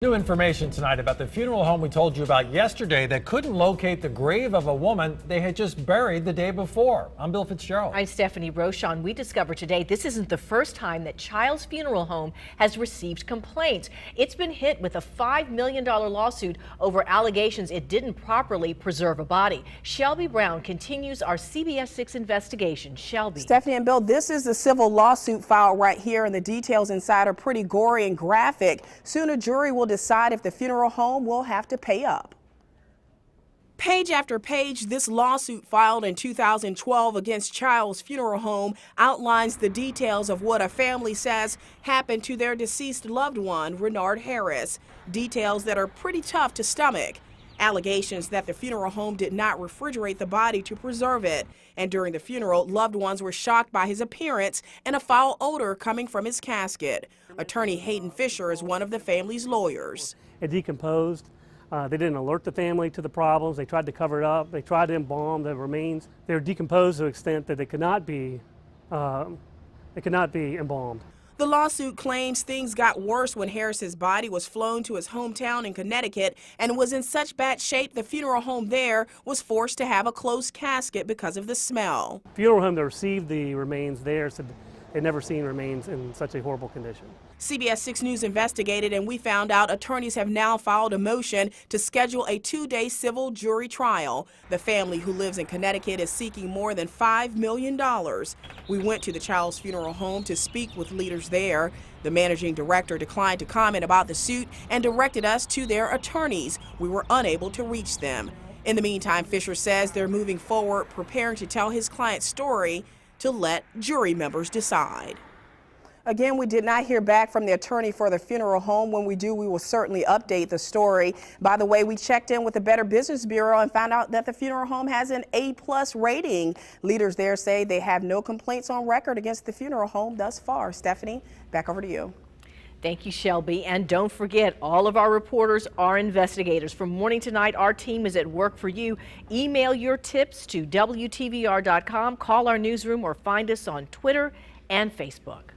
New information tonight about the funeral home we told you about yesterday that couldn't locate the grave of a woman they had just buried the day before. I'm Bill Fitzgerald. I'm Stephanie Rochon. We discovered today this isn't the first time that Child's Funeral Home has received complaints. It's been hit with a $5 million lawsuit over allegations it didn't properly preserve a body. Shelby Brown continues our CBS 6 investigation. Shelby. Stephanie and Bill, this is the civil lawsuit filed right here, and the details inside are pretty gory and graphic. Soon a jury will decide if the funeral home will have to pay up. Page after page, this lawsuit filed in 2012 against Child's Funeral Home outlines the details of what a family says happened to their deceased loved one, Renard Harris. Details that are pretty tough to stomach. Allegations that the funeral home did not refrigerate the body to preserve it. And during the funeral, loved ones were shocked by his appearance and a foul odor coming from his casket. Attorney Hayden Fisher is one of the family's lawyers. It decomposed. They didn't alert the family to the problems. They tried to cover it up. They tried to embalm the remains. They were decomposed to the extent that they could not be embalmed. The lawsuit claims things got worse when Harris's body was flown to his hometown in Connecticut and was in such bad shape the funeral home there was forced to have a closed casket because of the smell. The funeral home that received the remains there said they'd never seen remains in such a horrible condition. CBS 6 News investigated, and we found out attorneys have now filed a motion to schedule a 2-day civil jury trial. The family, who lives in Connecticut, is seeking more than $5 million. We went to the Child's Funeral Home to speak with leaders there. The managing director declined to comment about the suit and directed us to their attorneys. We were unable to reach them. In the meantime, Fisher says they're moving forward, preparing to tell his client's story to let jury members decide. Again, we did not hear back from the attorney for the funeral home. When we do, we will certainly update the story. By the way, we checked in with the Better Business Bureau and found out that the funeral home has an A+ rating. Leaders there say they have no complaints on record against the funeral home thus far. Stephanie, back over to you. Thank you, Shelby. And don't forget, all of our reporters are investigators. From morning to night, our team is at work for you. Email your tips to WTVR.com, call our newsroom, or find us on Twitter and Facebook.